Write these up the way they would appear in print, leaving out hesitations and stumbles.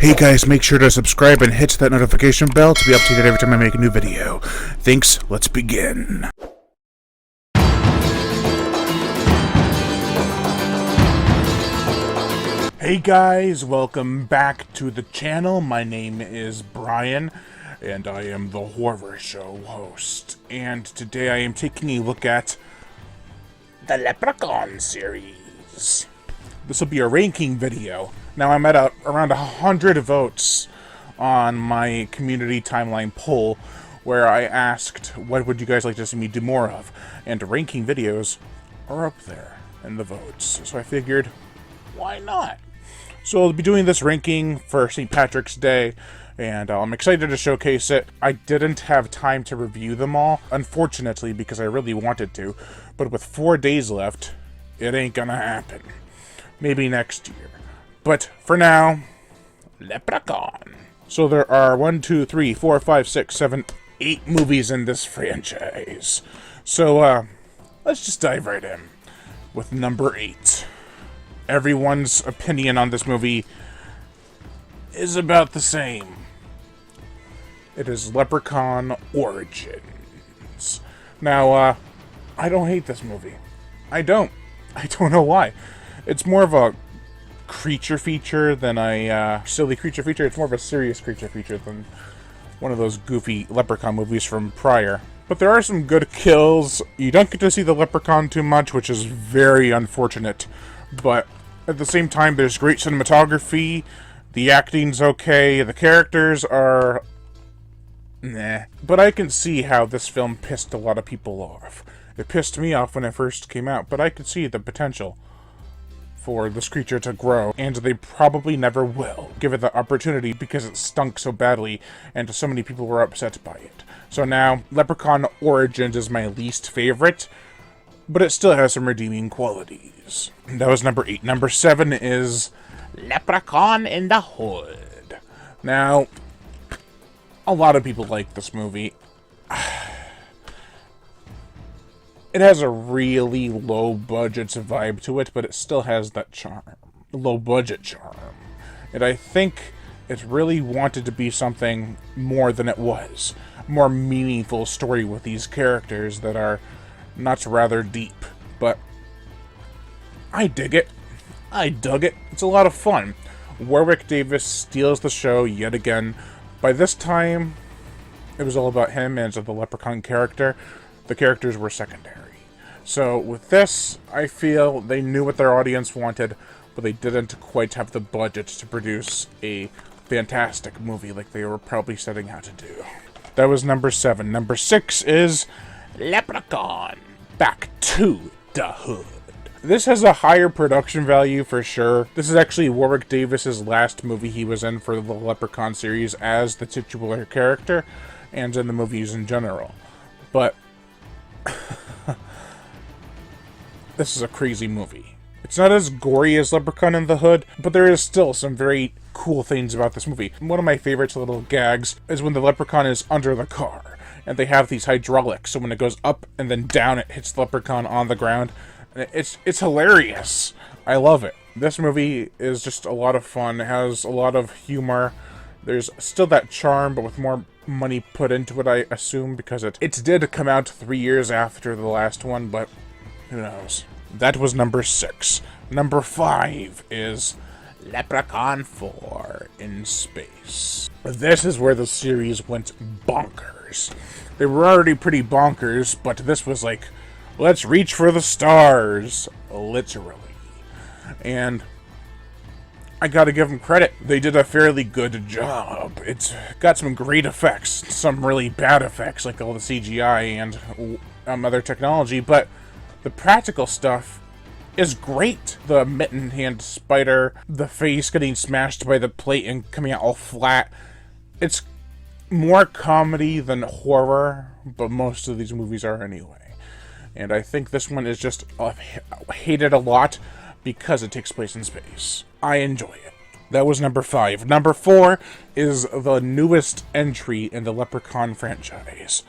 Hey guys, make sure to subscribe and hit that notification bell to be updated every time I make a new video. Thanks, let's begin. Hey guys, welcome back to the channel. My name is Brian, and I am the Horror Show host. And today I am taking a look at the Leprechaun series. This will be a ranking video. Now I'm at around 100 votes on my community timeline poll where I asked what would you guys like to see me do more of, and ranking videos are up there in the votes. So I figured, why not? So I'll be doing this ranking for St. Patrick's Day, and I'm excited to showcase it. I didn't have time to review them all, unfortunately, because I really wanted to, but with 4 days left, it ain't gonna happen. Maybe next year. But for now, Leprechaun. So there are 1, 2, 3, 4, 5, 6, 7, 8 movies in this franchise. So let's just dive right in with number 8. Everyone's opinion on this movie is about the same. It is Leprechaun Origins. Now, I don't hate this movie. I don't know why. It's more of a creature feature than a silly creature feature. It's more of a serious creature feature than one of those goofy Leprechaun movies from prior. But there are some good kills. You don't get to see the Leprechaun too much, which is very unfortunate. But at the same time, there's great cinematography. The acting's okay. The characters are nah. But I can see how this film pissed a lot of people off. It pissed me off when it first came out, but I could see the potential for this creature to grow, and they probably never will give it the opportunity because it stunk so badly and so many people were upset by it. So now, Leprechaun Origins is my least favorite, but it still has some redeeming qualities. That was number 8. Number 7 is Leprechaun in the Hood. Now, a lot of people like this movie. It has a really low-budget vibe to it, but it still has that charm. Low-budget charm. And I think it really wanted to be something more than it was. A more meaningful story with these characters that are not rather deep. But I dig it. I dug it. It's a lot of fun. Warwick Davis steals the show yet again. By this time, it was all about him and the Leprechaun character. The characters were secondary. So with this, I feel they knew what their audience wanted, but they didn't quite have the budget to produce a fantastic movie like they were probably setting out to do. That was number 7. Number 6 is Leprechaun Back to the Hood. This has a higher production value for sure. This is actually Warwick Davis's last movie he was in for the Leprechaun series as the titular character, and in the movies in general. But this is a crazy movie. It's not as gory as Leprechaun in the Hood, but there is still some very cool things about this movie. One of my favorite little gags is when the Leprechaun is under the car, and they have these hydraulics, so when it goes up and then down, it hits the Leprechaun on the ground. And it's hilarious. I love it. This movie is just a lot of fun. It has a lot of humor. There's still that charm, but with more money put into it, I assume, because it did come out 3 years after the last one, but who knows. That was number 6. Number 5 is Leprechaun 4 in Space. This is where the series went bonkers. They were already pretty bonkers, but this was like, let's reach for the stars, literally. And I gotta give them credit. They did a fairly good job. It's got some great effects, some really bad effects, like all the CGI and other technology, but the practical stuff is great. The mitten hand spider, the face getting smashed by the plate and coming out all flat. It's more comedy than horror, but most of these movies are anyway. And I think this one is just hated a lot because it takes place in space. I enjoy it. That was number 5. Number 4 is the newest entry in the Leprechaun franchise.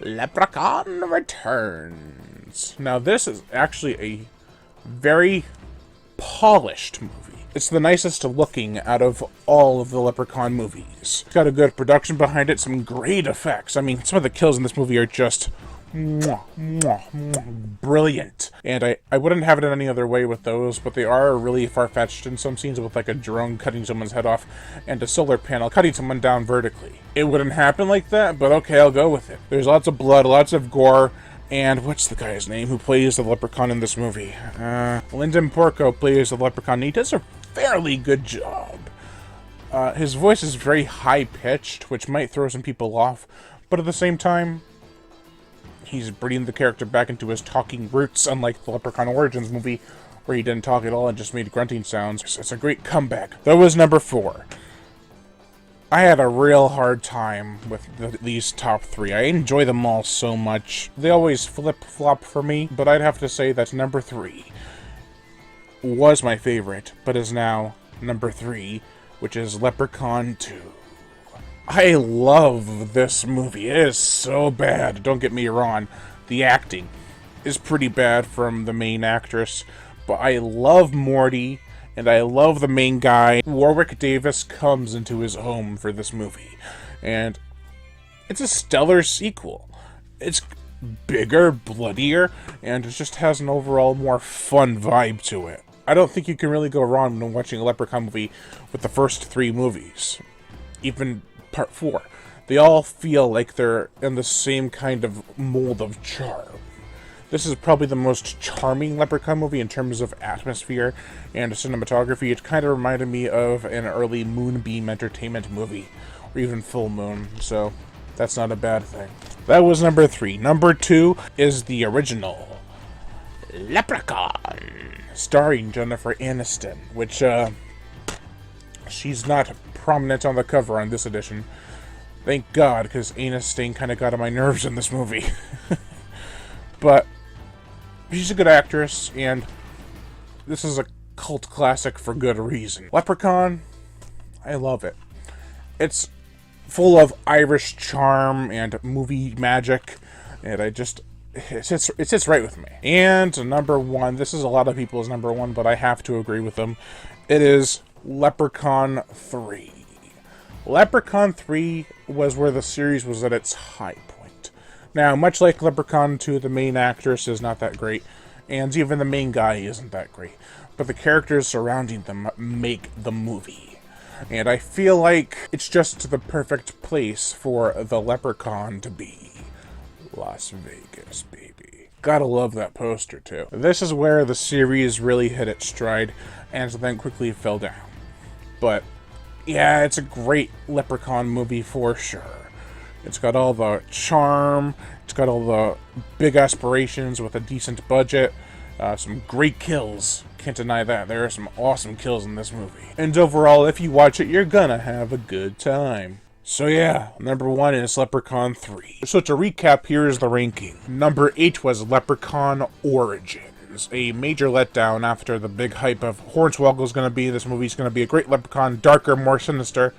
Leprechaun Returns. Now, this is actually a very polished movie. It's the nicest looking out of all of the Leprechaun movies. It's got a good production behind it, some great effects. I mean, some of the kills in this movie are just brilliant. And I wouldn't have it in any other way with those, but they are really far-fetched in some scenes, with like a drone cutting someone's head off and a solar panel cutting someone down vertically. It wouldn't happen like that, but okay, I'll go with it. There's lots of blood, lots of gore, and what's the guy's name who plays the Leprechaun in this movie? Lyndon Porco plays the Leprechaun. He does a fairly good job. His voice is very high-pitched, which might throw some people off, but at the same time, he's bringing the character back into his talking roots, unlike the Leprechaun Origins movie, where he didn't talk at all and just made grunting sounds. It's a great comeback. That was number 4. I had a real hard time with these top 3. I enjoy them all so much. They always flip-flop for me, but I'd have to say that number 3 was my favorite, but is now number 3, which is Leprechaun 2. I love this movie. It is so bad. Don't get me wrong. The acting is pretty bad from the main actress, but I love Morty, and I love the main guy. Warwick Davis comes into his home for this movie, and it's a stellar sequel. It's bigger, bloodier, and it just has an overall more fun vibe to it. I don't think you can really go wrong when watching a Leprechaun movie with the first 3 movies. Even Part 4. They all feel like they're in the same kind of mold of charm. This is probably the most charming Leprechaun movie in terms of atmosphere and cinematography. It kind of reminded me of an early Moonbeam Entertainment movie, or even Full Moon, so that's not a bad thing. That was number 3. Number 2 is the original Leprechaun, starring Jennifer Aniston, which, she's not prominent on the cover on this edition. Thank God, because Aniston kind of got on my nerves in this movie. But she's a good actress, and this is a cult classic for good reason. Leprechaun, I love it. It's full of Irish charm and movie magic, and it sits right with me. And number 1, this is a lot of people's number 1, but I have to agree with them. It is Leprechaun 3. Leprechaun 3 was where the series was at its high point. Now, much like Leprechaun 2, the main actress is not that great, and even the main guy isn't that great, but the characters surrounding them make the movie. And I feel like it's just the perfect place for the Leprechaun to be. Las Vegas, baby. Gotta love that poster, too. This is where the series really hit its stride, and then quickly fell down. But yeah, it's a great Leprechaun movie for sure. It's got all the charm, it's got all the big aspirations with a decent budget, some great kills. Can't deny that. There are some awesome kills in this movie. And overall, if you watch it, you're gonna have a good time. So yeah, number 1 is Leprechaun 3. So to recap, here is the ranking. Number 8 was Leprechaun Origins, a major letdown after the big hype of Hornswoggle is going to be. This movie's going to be a great Leprechaun, darker, more sinister,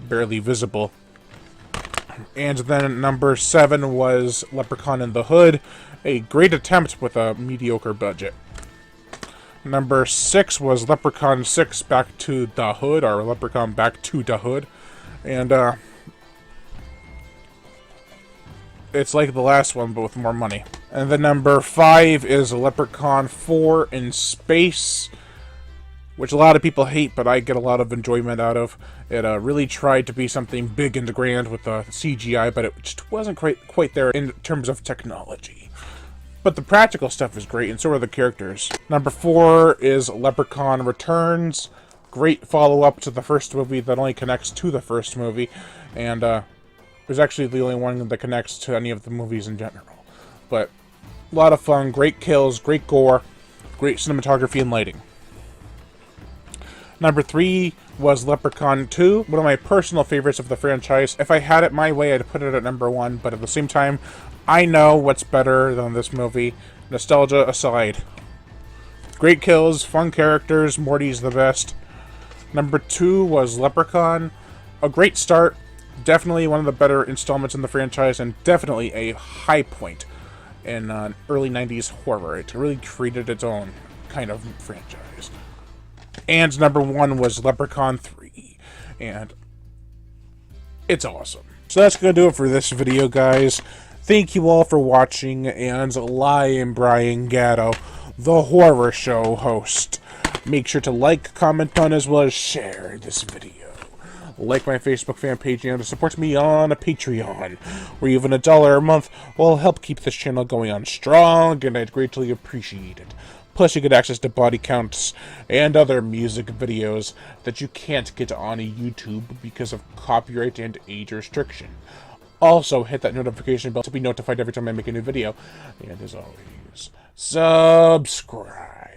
barely visible. And then number 7 was Leprechaun in the Hood, a great attempt with a mediocre budget. Number 6 was Leprechaun 6 Back to the Hood, or Leprechaun Back to the Hood. And, it's like the last one, but with more money. And the number 5 is Leprechaun 4 in Space, which a lot of people hate, but I get a lot of enjoyment out of. It really tried to be something big and grand with the CGI, but it just wasn't quite there in terms of technology. But the practical stuff is great, and so are the characters. Number 4 is Leprechaun Returns. Great follow-up to the first movie that only connects to the first movie, and it was actually the only one that connects to any of the movies in general. But a lot of fun, great kills, great gore, great cinematography and lighting. Number 3 was Leprechaun 2, one of my personal favorites of the franchise. If I had it my way, I'd put it at number 1, but at the same time, I know what's better than this movie. Nostalgia aside. Great kills, fun characters, Morty's the best. Number 2 was Leprechaun. A great start, definitely one of the better installments in the franchise, and definitely a high point in early 90s horror. It really created its own kind of franchise. And number 1 was Leprechaun 3. And it's awesome. So that's going to do it for this video, guys. Thank you all for watching, and I am Brian Gatto, the Horror Show host. Make sure to like, comment on, as well as share this video. Like my Facebook fan page and support me on a Patreon, where even $1 a month will help keep this channel going on strong, and I'd greatly appreciate it. Plus, you get access to body counts and other music videos that you can't get on YouTube because of copyright and age restriction. Also, hit that notification bell to be notified every time I make a new video. And as always, subscribe.